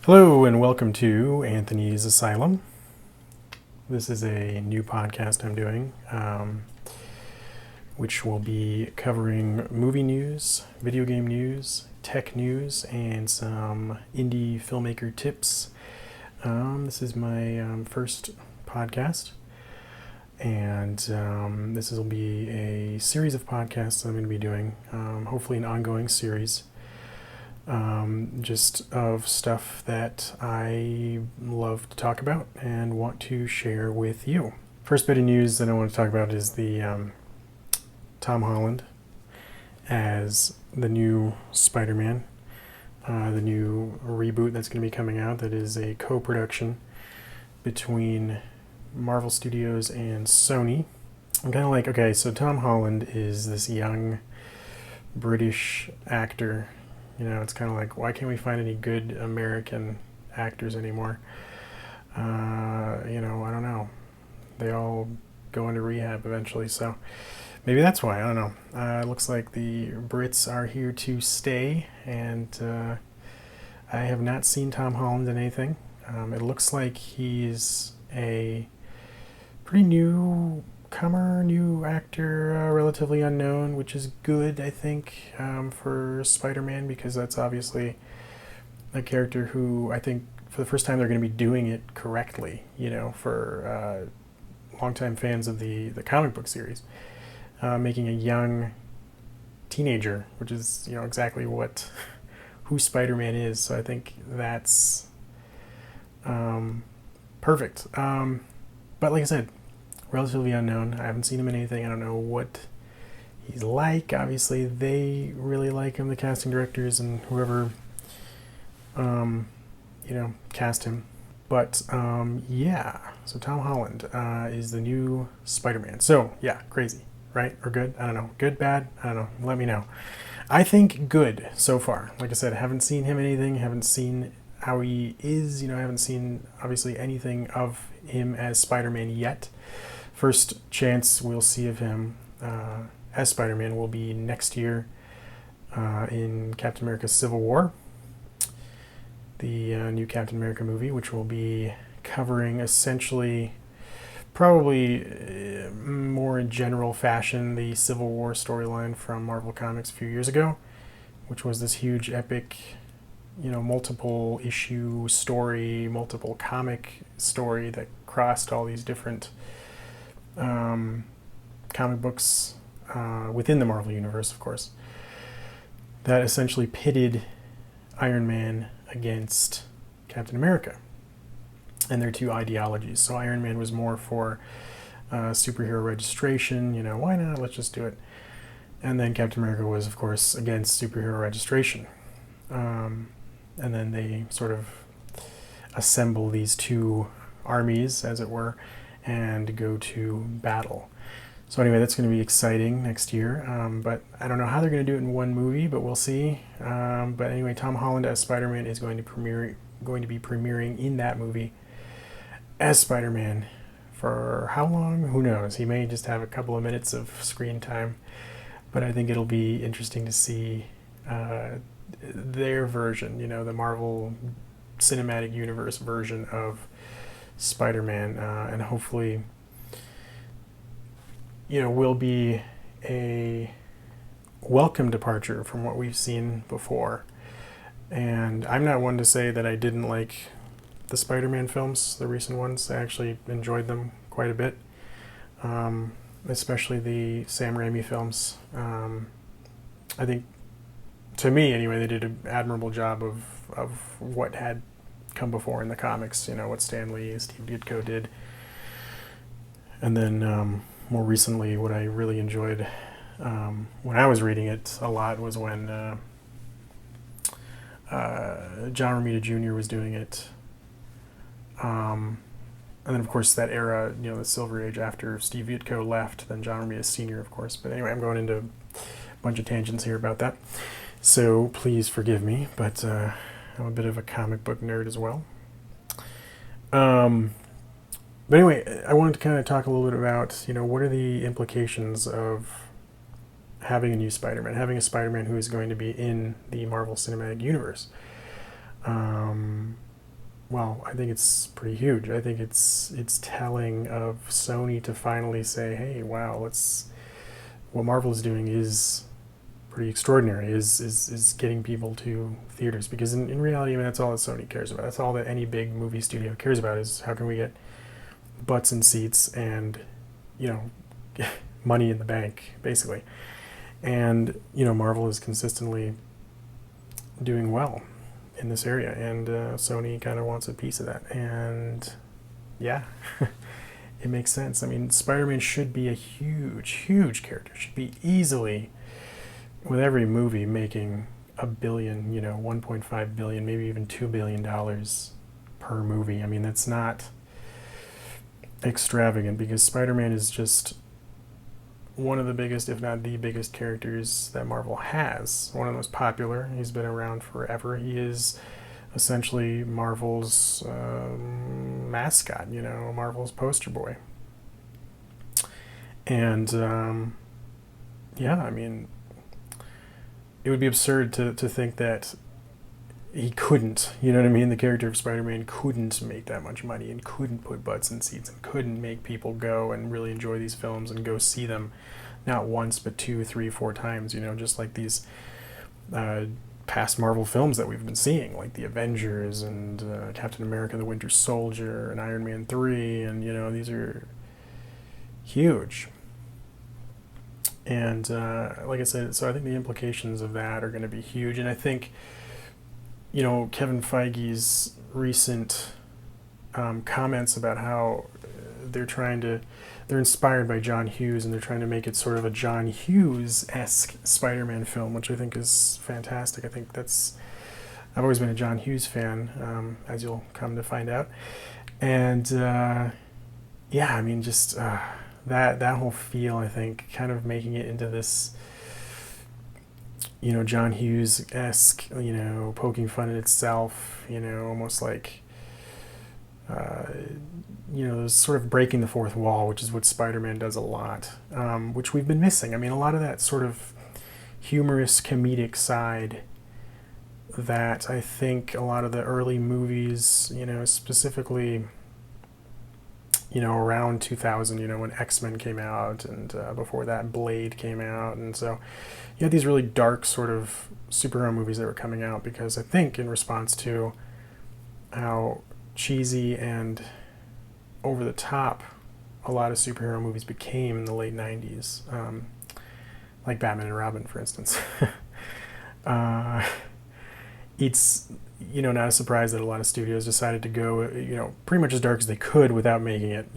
Hello and welcome to Anthony's Asylum. This is a new podcast I'm doing, which will be covering movie news, video game news, tech news, and some indie filmmaker tips. This is my first podcast, and this will be a series of podcasts I'm going to be doing, hopefully an ongoing series. Just of stuff that I love to talk about and want to share with you. First bit of news that I want to talk about is the Tom Holland as the new Spider-Man, the new reboot that's going to be coming out that is a co-production between Marvel Studios and Sony. I'm kind of like, okay, so Tom Holland is this young British actor. You know, it's kind of like, why can't we find any good American actors anymore? I don't know. They all go into rehab eventually, so maybe that's why. I don't know. It looks like the Brits are here to stay, and I have not seen Tom Holland in anything. It looks like he's a pretty new actor, relatively unknown, which is good, I think, for Spider-Man, because that's obviously a character who I think for the first time they're going to be doing it correctly, for longtime fans of the comic book series, making a young teenager, which is, exactly who Spider-Man is. So I think that's perfect. But like I said, relatively unknown. I haven't seen him in anything. I don't know what he's like. Obviously, they really like him, the casting directors and whoever, cast him. But yeah, so Tom Holland is the new Spider-Man. So yeah, crazy, right? Or good? I don't know. Good, bad? I don't know. Let me know. I think good so far. Like I said, I haven't seen him in anything. Haven't seen how he is. I haven't seen obviously anything of him as Spider-Man yet. First chance we'll see of him as Spider-Man will be next year in Captain America Civil War, the new Captain America movie, which will be covering essentially, probably more in general fashion, the Civil War storyline from Marvel Comics a few years ago, which was this huge epic, multiple issue story, multiple comic story that crossed all these different comic books within the Marvel Universe, of course, that essentially pitted Iron Man against Captain America and their two ideologies. So Iron Man was more for superhero registration, why not, let's just do it. And then Captain America was, of course, against superhero registration. And then they sort of assemble these two armies, as it were, and go to battle. So anyway, that's going to be exciting next year. But I don't know how they're going to do it in one movie, but we'll see. But anyway, Tom Holland as Spider-Man is going to be premiering in that movie as Spider-Man for how long? Who knows? He may just have a couple of minutes of screen time, but I think it'll be interesting to see their version, the Marvel Cinematic Universe version of Spider-Man, and hopefully, will be a welcome departure from what we've seen before. And I'm not one to say that I didn't like the Spider-Man films, the recent ones. I actually enjoyed them quite a bit, especially the Sam Raimi films. I think, to me anyway, they did an admirable job of what had come before in the comics, what Stan Lee, Steve Ditko did. And then more recently, what I really enjoyed when I was reading it a lot was when John Romita Jr. was doing it. And then, of course, that era, the Silver Age after Steve Ditko left, then John Romita Sr., of course. But anyway, I'm going into a bunch of tangents here about that. So please forgive me, but I'm a bit of a comic book nerd as well. But anyway, I wanted to kind of talk a little bit about, what are the implications of having a new Spider-Man, having a Spider-Man who is going to be in the Marvel Cinematic Universe. well, I think it's pretty huge. I think it's telling of Sony to finally say, hey, wow, what Marvel is doing is pretty extraordinary, is getting people to theaters, because in reality, I mean, that's all that Sony cares about. That's all that any big movie studio cares about, is how can we get butts in seats and, you know, money in the bank, basically. And, you know, Marvel is consistently doing well in this area, and Sony kind of wants a piece of that. And yeah, it makes sense. I mean, Spider-Man should be a huge character. Should be easily, with every movie, making $1 billion, 1.5 billion, maybe even $2 billion per movie. I mean, that's not extravagant, because Spider-Man is just one of the biggest, if not the biggest, characters that Marvel has. One of the most popular. He's been around forever. He is essentially Marvel's mascot, Marvel's poster boy. And yeah, I mean, it would be absurd to think that he couldn't, you know what I mean? The character of Spider-Man couldn't make that much money, and couldn't put butts in seats, and couldn't make people go and really enjoy these films and go see them not once but 2, 3, 4 times, just like these past Marvel films that we've been seeing, like the Avengers and Captain America the Winter Soldier and Iron Man 3, and these are huge. And like I said, so I think the implications of that are going to be huge. And I think Kevin Feige's recent comments about how they're inspired by John Hughes, and they're trying to make it sort of a John Hughes-esque Spider-Man film, which I think is fantastic. I think I've always been a John Hughes fan, as you'll come to find out. And yeah, I mean, just that whole feel, I think, kind of making it into this John Hughes-esque, poking fun at itself, almost like, sort of breaking the fourth wall, which is what Spider-Man does a lot, which we've been missing. I mean, a lot of that sort of humorous, comedic side that I think a lot of the early movies, specifically, around 2000, when X-Men came out, and before that Blade came out, and so you had these really dark sort of superhero movies that were coming out, because I think in response to how cheesy and over the top a lot of superhero movies became in the late 90s, like Batman and Robin, for instance. It's not a surprise that a lot of studios decided to go pretty much as dark as they could without making it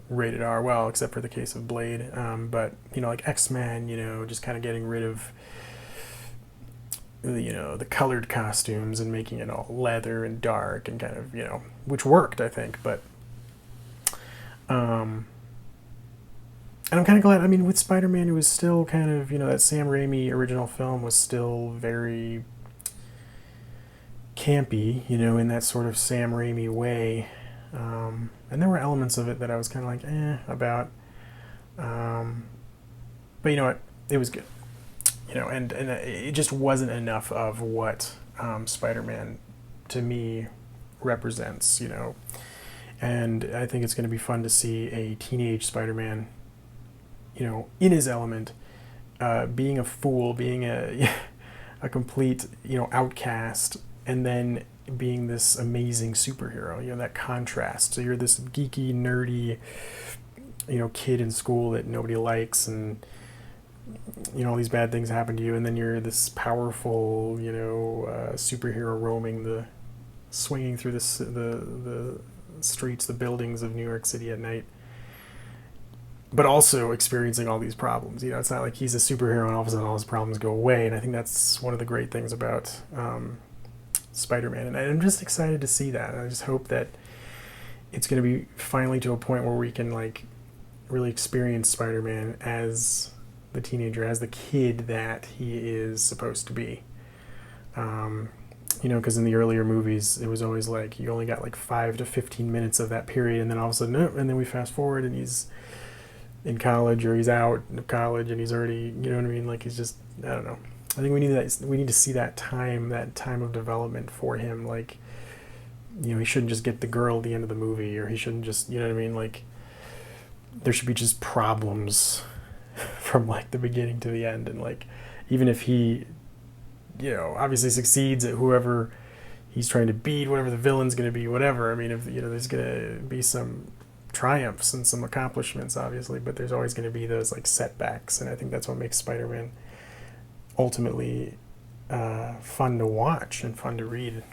rated R, well, except for the case of Blade, but like X-Men, just kind of getting rid of the colored costumes and making it all leather and dark and kind of which worked, I think. But and I'm kind of glad. I mean, with Spider-Man, it was still kind of that Sam Raimi original film was still very campy, in that sort of Sam Raimi way, and there were elements of it that I was kind of like about, but you know what, it was good, and it just wasn't enough of what Spider-Man to me represents, and I think it's going to be fun to see a teenage Spider-Man, in his element, being a fool, being a complete outcast, and then being this amazing superhero, that contrast. So you're this geeky, nerdy, kid in school that nobody likes, and, all these bad things happen to you, and then you're this powerful, superhero swinging through the streets, the buildings of New York City at night, but also experiencing all these problems. It's not like he's a superhero and all of a sudden all his problems go away, and I think that's one of the great things about Spider-Man, and I'm just excited to see that. I just hope that it's going to be finally to a point where we can really experience Spider-Man as the teenager, as the kid that he is supposed to be. Because in the earlier movies, it was always like you only got 5 to 15 minutes of that period, and then all of a sudden, and then we fast forward, and he's in college, or he's out of college, and he's already, he's just, I don't know. I think we need to see that time of development for him, he shouldn't just get the girl at the end of the movie, or he shouldn't just, you know what I mean? Like, there should be just problems from like the beginning to the end. And like, even if he, obviously succeeds at whoever he's trying to beat, whatever the villain's going to be, whatever. I mean, if, there's going to be some triumphs and some accomplishments, obviously, but there's always going to be those like setbacks. And I think that's what makes Spider-Man ultimately fun to watch and fun to read.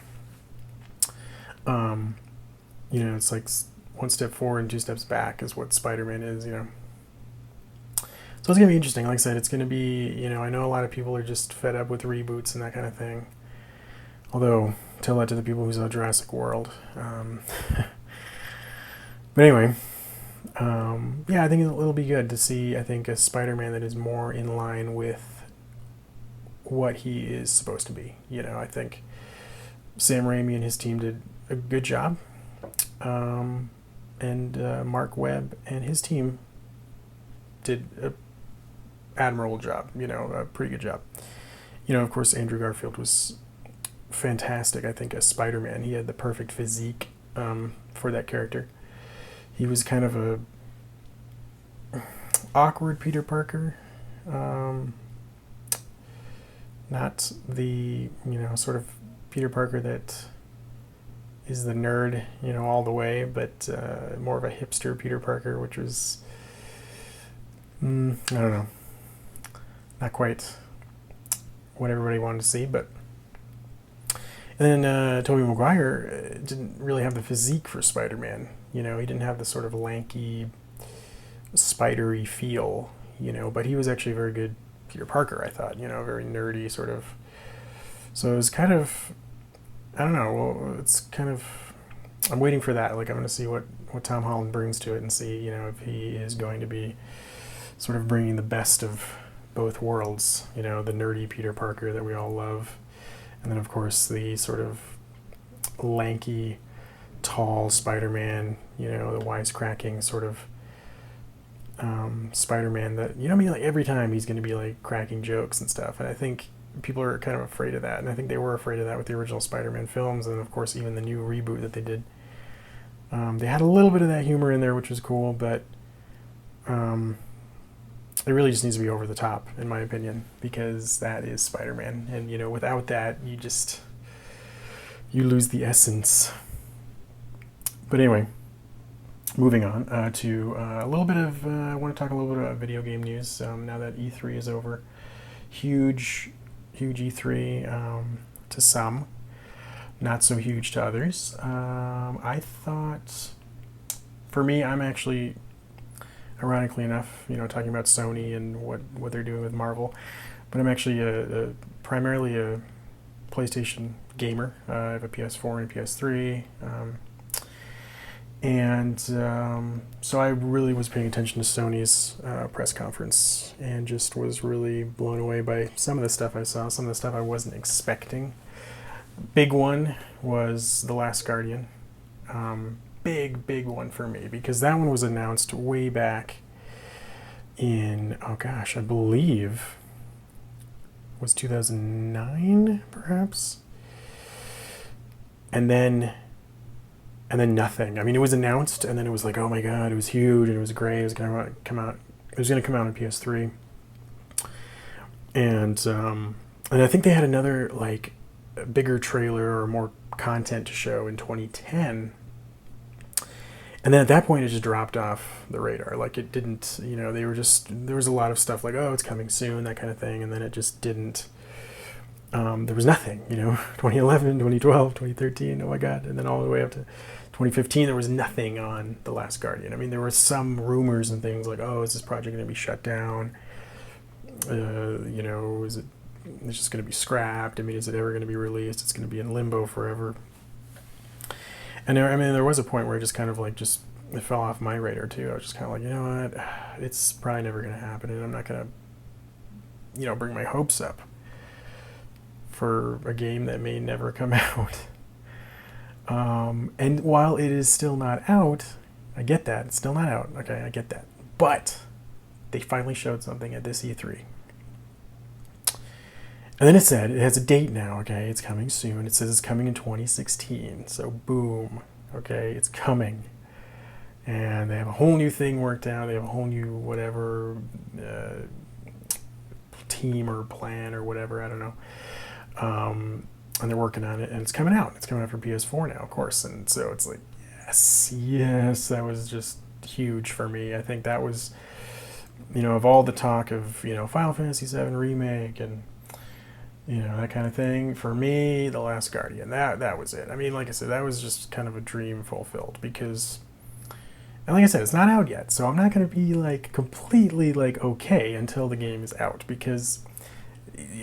It's like one step forward and two steps back is what Spider-Man is, So it's going to be interesting. Like I said, it's going to be, I know a lot of people are just fed up with reboots and that kind of thing. Although, tell that to the people who saw Jurassic World. But anyway, I think it'll be good to see, I think, a Spider-Man that is more in line with what he is supposed to be. I think Sam Raimi and his team did a good job. And Mark Webb and his team did an admirable job, a pretty good job. Of course, Andrew Garfield was fantastic, I think, as Spider-Man. He had the perfect physique for that character. He was kind of a awkward Peter Parker. Not the, sort of Peter Parker that is the nerd, all the way, but more of a hipster Peter Parker, which was, I don't know, not quite what everybody wanted to see. But and then Tobey Maguire didn't really have the physique for Spider-Man. He didn't have the sort of lanky, spidery feel, but he was actually a very good Peter Parker, I thought, very nerdy sort of. So it was kind of, I don't know. Well, it's kind of, I'm waiting for that. Like, I'm going to see what Tom Holland brings to it and see, if he is going to be sort of bringing the best of both worlds, the nerdy Peter Parker that we all love. And then, of course, the sort of lanky, tall Spider-Man, the wisecracking sort of Spider-Man that, like every time he's going to be like cracking jokes and stuff. And I think people are kind of afraid of that, and I think they were afraid of that with the original Spider-Man films, and of course even the new reboot that they did. They had a little bit of that humor in there, which was cool, but it really just needs to be over the top, in my opinion, because that is Spider-Man, and without that, you lose the essence. But anyway, moving on to a little bit of, I want to talk a little bit about video game news now that E3 is over. Huge E3 to some, not so huge to others. I thought, for me, I'm actually, ironically enough, talking about Sony and what they're doing with Marvel, but I'm actually primarily a PlayStation gamer. I have a PS4 and PS3. And so I really was paying attention to Sony's press conference and just was really blown away by some of the stuff I saw, some of the stuff I wasn't expecting. Big one was The Last Guardian. Big one for me, because that one was announced way back in, I believe was 2009, perhaps. And then nothing. I mean, it was announced, and then it was like, oh my god, it was huge, and it was great. It was going to come out. It was going to come out on PS3, and I think they had another like bigger trailer or more content to show in 2010. And then at that point, it just dropped off the radar. Like, it didn't. They were just, there was a lot of stuff like, oh, it's coming soon, that kind of thing, and then it just didn't. There was nothing. 2011, 2012, 2013. Oh my god, and then all the way up to 2015, there was nothing on The Last Guardian. I mean, there were some rumors and things like, oh, is this project going to be shut down? Is it? It's just going to be scrapped. I mean, is it ever going to be released? It's going to be in limbo forever. And there was a point where it just kind of like it fell off my radar too. I was just kind of like, you know what? It's probably never going to happen, and I'm not going to, bring my hopes up for a game that may never come out. And while it is still not out, I get that. It's still not out. Okay, I get that. But they finally showed something at this E3. And And then it said it has a date now. Okay, it's coming soon. It says it's coming in 2016. So boom. Okay, it's coming. And they have a whole new thing worked out. They have a whole new whatever team or plan or whatever. I don't know. And they're working on it, and it's coming out. It's coming out for PS4 now, of course. And so it's like, yes, that was just huge for me. I think that was, of all the talk of, Final Fantasy VII Remake and, that kind of thing, for me, The Last Guardian, that was it. I mean, like I said, that was just kind of a dream fulfilled because, and like I said, it's not out yet, so I'm not going to be, completely, okay until the game is out because,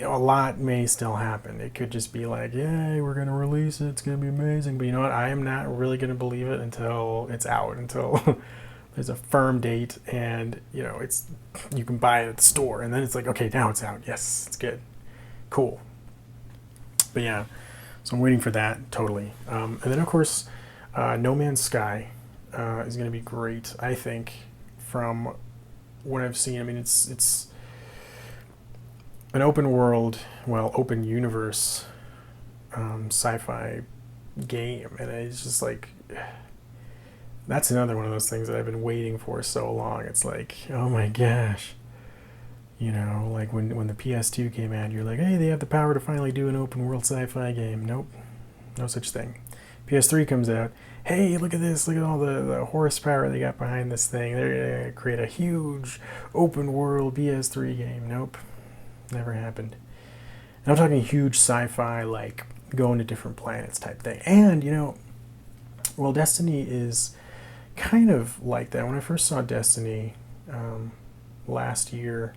a lot may still happen. It could just be yay, we're going to release it, it's going to be amazing, but you know what, I am not really going to believe it until it's out, until there's a firm date and, it's, you can buy it at the store, and then it's okay, now it's out, yes, it's good, cool. But yeah, so I'm waiting for that, totally. And then, of course, No Man's Sky is going to be great, I think, from what I've seen. I mean, it's an open world, open universe sci-fi game, and it's just that's another one of those things that I've been waiting for so long. It's oh my gosh, when the PS2 came out, you're hey, they have the power to finally do an open world sci-fi game. Nope, no such thing. PS3 comes out, hey, look at this, look at all the horsepower they got behind this thing, they're going to create a huge open world PS3 game. Nope, never happened. And I'm talking huge sci-fi, going to different planets type thing. And, Destiny is kind of like that. When I first saw Destiny last year,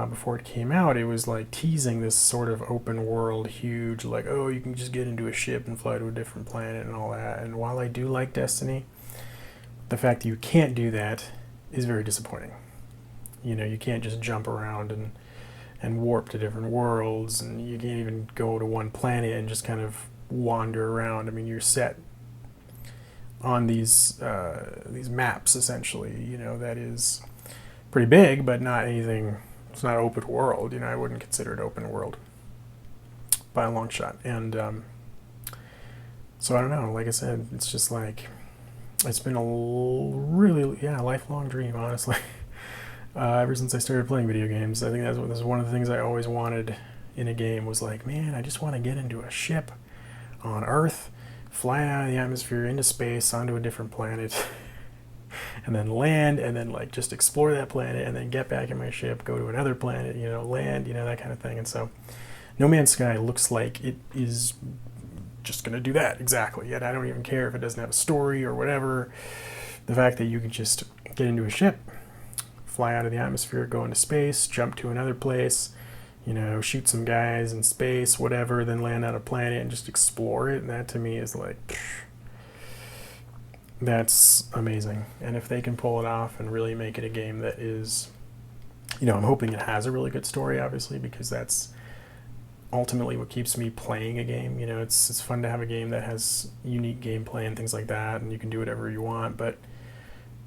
before it came out, it was teasing this sort of open world, huge, oh, you can just get into a ship and fly to a different planet and all that. And while I do like Destiny, the fact that you can't do that is very disappointing. You can't just jump around and warp to different worlds, and you can't even go to one planet and just kind of wander around. I mean, you're set on these maps, essentially, that is pretty big, but not anything. It's not open world, I wouldn't consider it open world by a long shot. And so I don't know, like I said, it's just it's been a really, lifelong dream, honestly. Ever since I started playing video games, I think this is one of the things I always wanted in a game was man, I just want to get into a ship on Earth, fly out of the atmosphere into space onto a different planet, and then land, and then just explore that planet, and then get back in my ship, go to another planet, land, that kind of thing. And so No Man's Sky looks like it is just going to do that exactly. Yet I don't even care if it doesn't have a story or whatever. The fact that you can just get into a ship, fly out of the atmosphere, go into space, jump to another place, shoot some guys in space, whatever, then land on a planet and just explore it. And that to me is that's amazing. And if they can pull it off and really make it a game that is, I'm hoping it has a really good story, obviously, because that's ultimately what keeps me playing a game. It's fun to have a game that has unique gameplay and things like that, and you can do whatever you want. But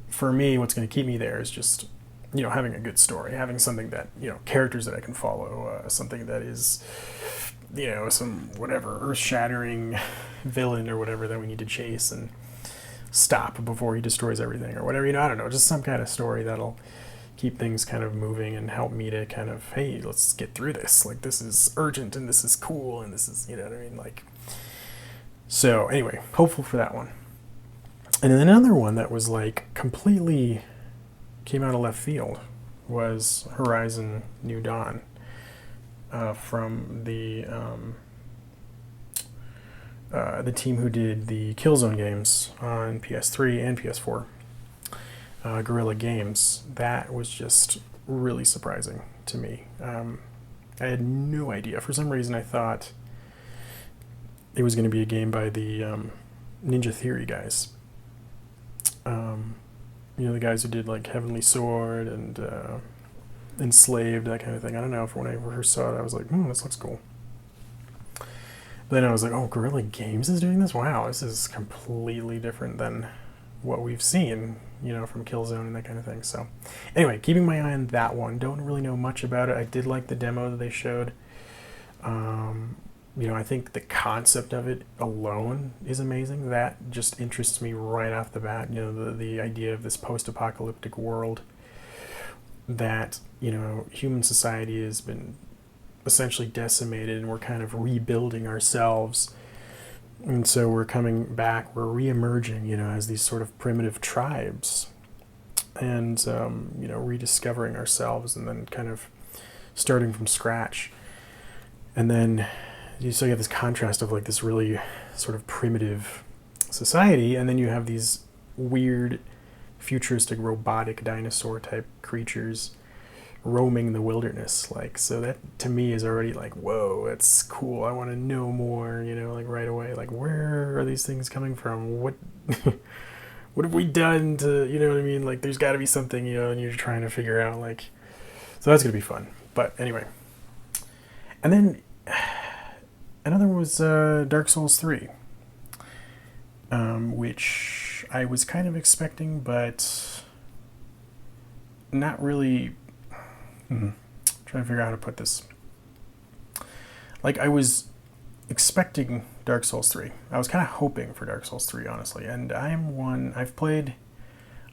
for me, what's going to keep me there is just, having a good story, having something that, characters that I can follow, something that is, some whatever earth-shattering villain or whatever that we need to chase and stop before he destroys everything or whatever, I don't know, just some kind of story that'll keep things kind of moving and help me to kind of, hey, let's get through this. This is urgent and this is cool and this is, what I mean? So anyway, hopeful for that one. And then another one that was completely came out of left field was Horizon New Dawn from the team who did the Killzone games on PS3 and PS4, Guerrilla Games. That was just really surprising to me. I had no idea. For some reason, I thought it was going to be a game by the Ninja Theory guys. The guys who did Heavenly Sword and Enslaved, that kind of thing. I don't know, when I first saw it, I was this looks cool. But then I was oh, Guerrilla Games is doing this? Wow, this is completely different than what we've seen, from Killzone and that kind of thing. So anyway, keeping my eye on that one. Don't really know much about it. I did like the demo that they showed. I think the concept of it alone is amazing. That just interests me right off the bat. The idea of this post-apocalyptic world that, human society has been essentially decimated and we're kind of rebuilding ourselves. And so we're coming back, we're re-emerging, as these sort of primitive tribes and, rediscovering ourselves and then kind of starting from scratch. And then you have this contrast of like this really sort of primitive society, and then you have these weird futuristic robotic dinosaur type creatures roaming the wilderness. So that to me is already like, whoa, that's cool. I want to know more, like right away. Like, where are these things coming from? What what have we done to, what I mean? Like, there's got to be something, and you're trying to figure out, like, so that's going to be fun. But anyway. And then another was Dark Souls 3, which I was kind of expecting, but not really. Trying to figure out how to put this. Like, I was expecting Dark Souls 3. I was kind of hoping for Dark Souls 3, honestly. And I'm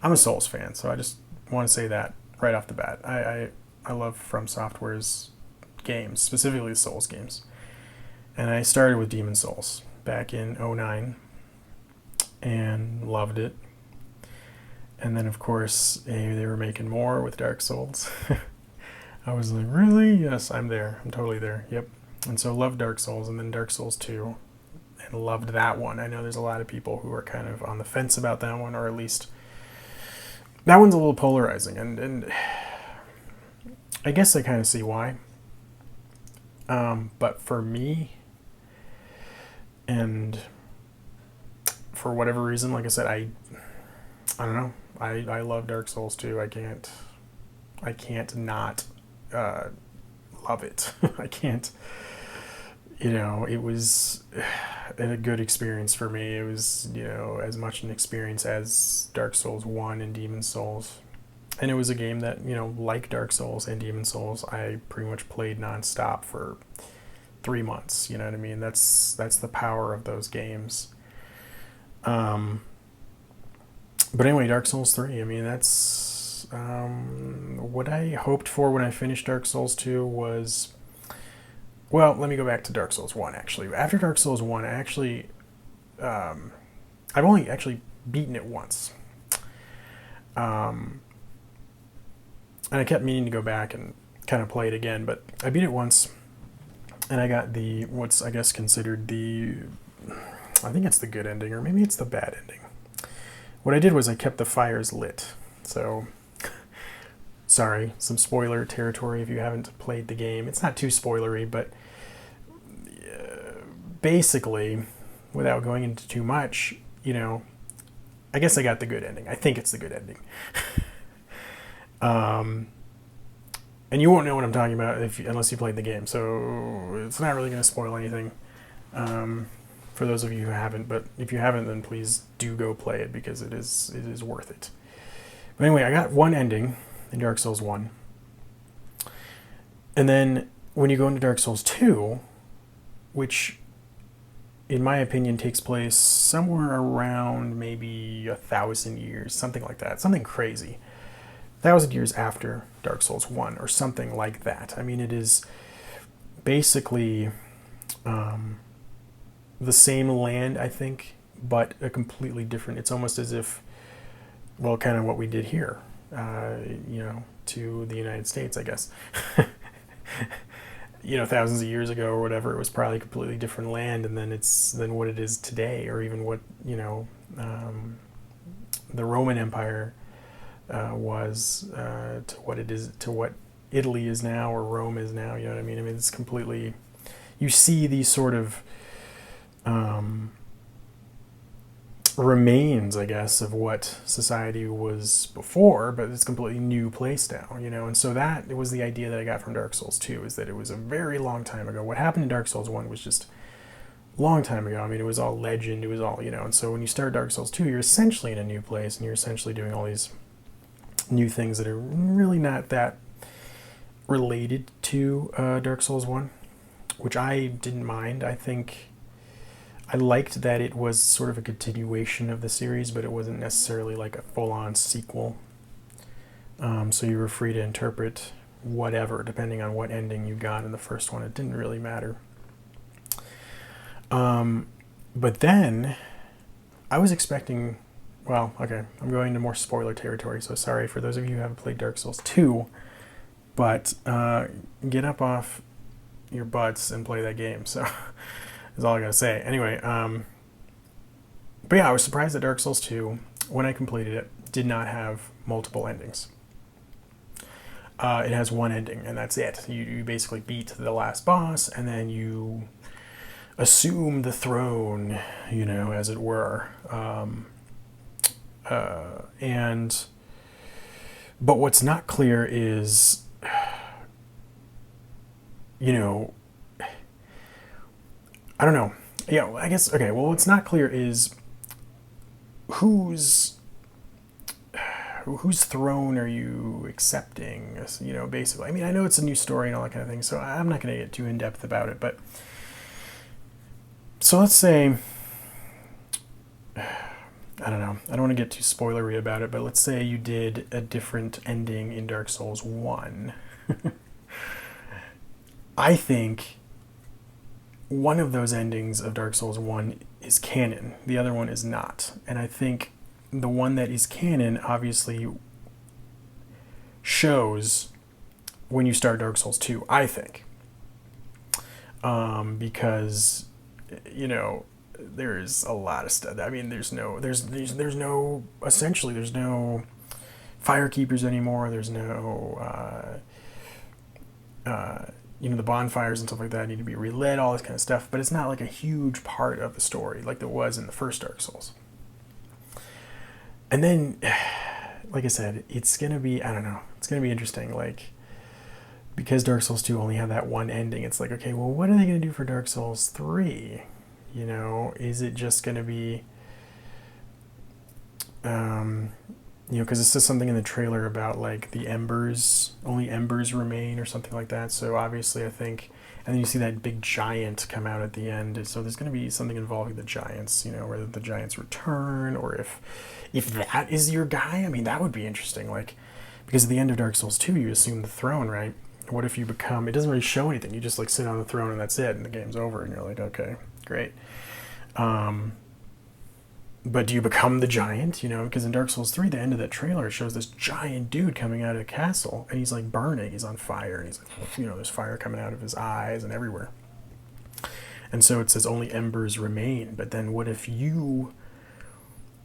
a Souls fan, so I just want to say that right off the bat. I love From Software's games, specifically Souls games. And I started with Demon Souls back in 2009 and loved it. And then, of course, they were making more with Dark Souls. I was like, really? Yes, I'm there. I'm totally there. Yep. And so loved Dark Souls, and then Dark Souls 2, and loved that one. I know there's a lot of people who are kind of on the fence about that one, or at least that one's a little polarizing, and I guess I kind of see why. But for me, and for whatever reason, like I said, I don't know. I love Dark Souls 2. I can't not love it. I can't, it was a good experience for me. It was, as much an experience as Dark Souls 1 and Demon Souls. And it was a game that, like Dark Souls and Demon Souls, I pretty much played nonstop for 3 months. You know what I mean? That's the power of those games. But anyway, Dark Souls 3, I mean, that's what I hoped for when I finished Dark Souls 2 was, well, let me go back to Dark Souls 1, actually. After Dark Souls 1, I've only actually beaten it once. And I kept meaning to go back and kind of play it again, but I beat it once, and I got what's, I guess, considered I think it's the good ending, or maybe it's the bad ending. What I did was I kept the fires lit. So, sorry, some spoiler territory if you haven't played the game. It's not too spoilery, but basically, without going into too much, I guess I got the good ending. I think it's the good ending. And you won't know what I'm talking about unless you played the game, so it's not really going to spoil anything for those of you who haven't. But if you haven't, then please do go play it, because it is worth it. But anyway, I got one ending in Dark Souls 1. And then when you go into Dark Souls 2, which in my opinion takes place somewhere around maybe 1,000 years, something like that, something crazy. 1,000 years after Dark Souls 1, or something like that. I mean, it is basically the same land, I think, but a completely different. It's almost as if, well, kind of what we did here, to the United States, I guess. Thousands of years ago or whatever, it was probably a completely different land, and then than what it is today, or even what, the Roman Empire was to what it is, to what Italy is now, or Rome is now. You know what I mean? I mean, it's completely. You see these sort of remains, I guess, of what society was before, but it's a completely new place now. And so that it was the idea that I got from Dark Souls 2, is that it was a very long time ago. What happened in Dark Souls 1 was just a long time ago. I mean, it was all legend. It was all, and so when you start Dark Souls 2, you're essentially in a new place, and you're essentially doing all these new things that are really not that related to Dark Souls 1, which I didn't mind. I think I liked that it was sort of a continuation of the series, but it wasn't necessarily like a full-on sequel. So you were free to interpret whatever, depending on what ending you got in the first one. It didn't really matter. But then I was expecting, well, okay, I'm going into more spoiler territory, so sorry for those of you who haven't played Dark Souls 2, but get up off your butts and play that game. So that's all I gotta say. Anyway, but yeah, I was surprised that Dark Souls 2, when I completed it, did not have multiple endings. It has one ending, and that's it. You basically beat the last boss, and then you assume the throne, you know, as it were. But what's not clear is, you know, I don't know. Yeah, I guess, okay, well, what's not clear is whose throne are you accepting, you know, basically. I mean, I know it's a new story and all that kind of thing, so I'm not going to get too in-depth about it, but so let's say, I don't know, I don't want to get too spoilery about it, but let's say you did a different ending in Dark Souls 1. I think one of those endings of Dark Souls 1 is canon, the other one is not, and I think the one that is canon obviously shows when you start Dark Souls 2, I think. Because, you know, there's a lot of stuff. I mean, there's no firekeepers anymore. There's no, you know, the bonfires and stuff like that need to be relit, all this kind of stuff. But it's not like a huge part of the story like there was in the first Dark Souls. And then, like I said, it's going to be, I don't know, it's going to be interesting. Like, because Dark Souls 2 only had that one ending, it's like, okay, well, what are they going to do for Dark Souls 3? You know, is it just going to be, you know, because it says something in the trailer about, like, the embers, only embers remain or something like that. So obviously I think, and then you see that big giant come out at the end. So there's going to be something involving the giants, you know, whether the giants return or if that is your guy. I mean, that would be interesting. Like, because at the end of Dark Souls 2, you assume the throne, right? What if you become, it doesn't really show anything. You just like sit on the throne and that's it. And the game's over and you're like, okay, great. But do you become the giant, you know? Because in Dark Souls 3, the end of that trailer, it shows this giant dude coming out of the castle, and he's like burning, he's on fire, and he's like, you know, there's fire coming out of his eyes and everywhere. And so it says only embers remain, but then what if you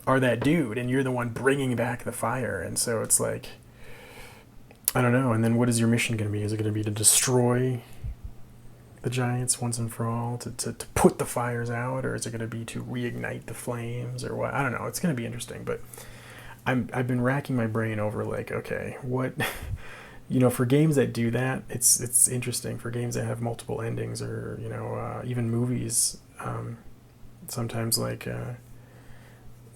are that dude, and you're the one bringing back the fire? And so it's like, I don't know, and then what is your mission going to be? Is it going to be to destroy the giants once and for all, to put the fires out, or is it going to be to reignite the flames, or what? I don't know. It's going to be interesting, but I've been racking my brain over, like, okay, what, you know, for games that do that, it's interesting. For games that have multiple endings, or, you know, even movies, sometimes, like,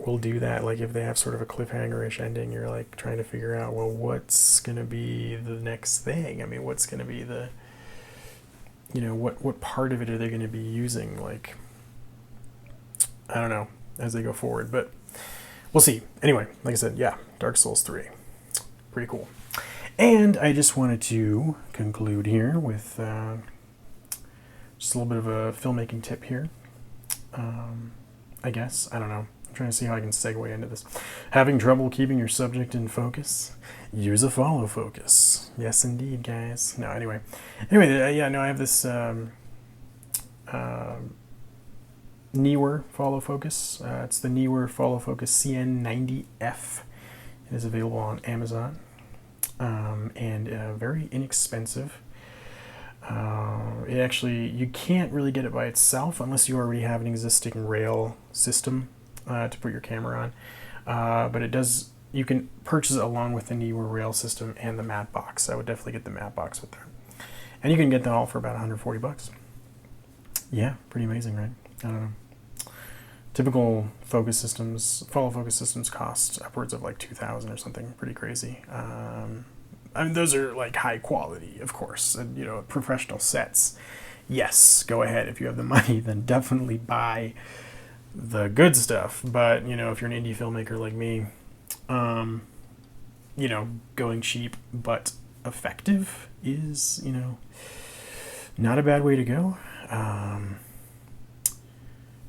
will do that. Like, if they have sort of a cliffhanger-ish ending, you're, like, trying to figure out, well, what's going to be the next thing? I mean, what's going to be the, you know, what part of it are they going to be using, like, I don't know, as they go forward, but we'll see. Anyway, like I said, yeah, Dark Souls 3, pretty cool. And I just wanted to conclude here with just a little bit of a filmmaking tip here, I guess. I don't know. I'm trying to see how I can segue into this. Having trouble keeping your subject in focus? Use a follow focus. Yes, indeed, guys. No, anyway, yeah, no, I have this Neewer follow focus. It's the Neewer follow focus CN90F. It is available on Amazon, and very inexpensive. It actually, you can't really get it by itself unless you already have an existing rail system to put your camera on, but it does. You can purchase it along with the Neewer rail system and the matte box. I would definitely get the matte box with that, and you can get them all for about $140. Yeah, pretty amazing, right? I don't know. Typical focus systems, follow focus systems, cost upwards of like $2,000 or something. Pretty crazy. I mean, those are like high quality, of course, and, you know, professional sets. yes, go ahead. If you have the money, then definitely buy the good stuff. But, if you're an indie filmmaker like me, going cheap but effective is, not a bad way to go.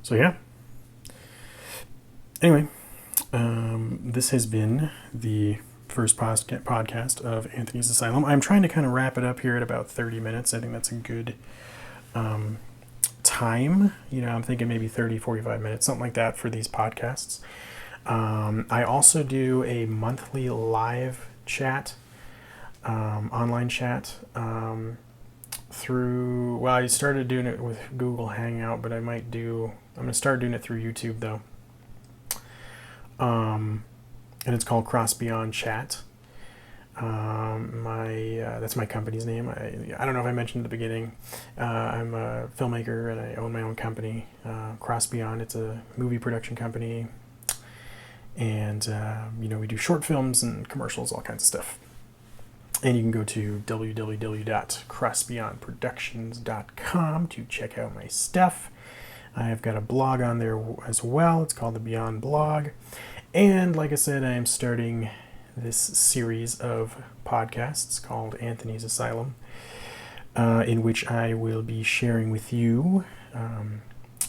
So yeah. Anyway, this has been the first podcast of Anthony's Asylum. I'm trying to kind of wrap it up here at about 30 minutes. I think that's a good time. I'm thinking maybe 30, 45 minutes, something like that for these podcasts. I also do a monthly live chat, online chat, I started doing it with Google Hangout, but I'm going to start doing it through YouTube though. And it's called Cross Beyond Chat. That's my company's name. I don't know if I mentioned at the beginning. I'm a filmmaker and I own my own company, Cross Beyond. It's a movie production company, and we do short films and commercials, all kinds of stuff. And you can go to www.crossbeyondproductions.com to check out my stuff. I've got a blog on there as well. It's called the Beyond Blog. And like I said, I am starting this series of podcasts called Anthony's Asylum, in which I will be sharing with you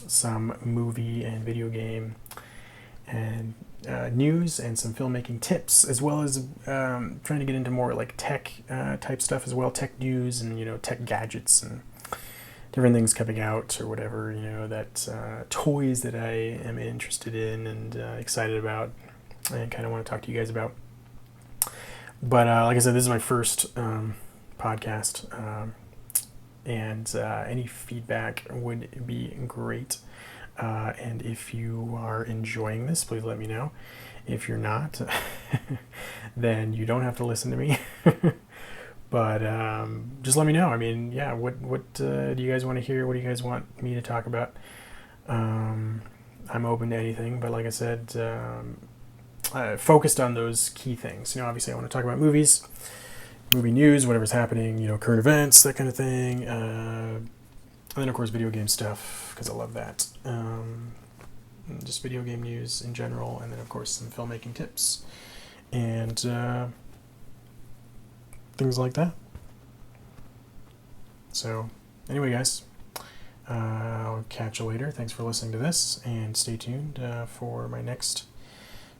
some movie and video game and news and some filmmaking tips, as well as trying to get into more like tech type stuff as well, tech news and tech gadgets and different things coming out or whatever, that toys that I am interested in and excited about and kind of want to talk to you guys about. But like I said, this is my first podcast, and any feedback would be great. And if you are enjoying this, please let me know. If you're not, then you don't have to listen to me. But just let me know. I mean, yeah, what do you guys want to hear? What do you guys want me to talk about? I'm open to anything, but like I said, focused on those key things. Obviously I want to talk about movies, movie news, whatever's happening, current events, that kind of thing. And then, of course, video game stuff, because I love that. Just video game news in general, and then, of course, some filmmaking tips and things like that. So, anyway, guys, I'll catch you later. Thanks for listening to this, and stay tuned for my next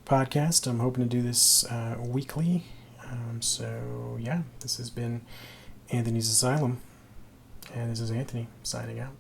podcast. I'm hoping to do this weekly. So, yeah, this has been Anthony's Asylum. And this is Anthony signing out.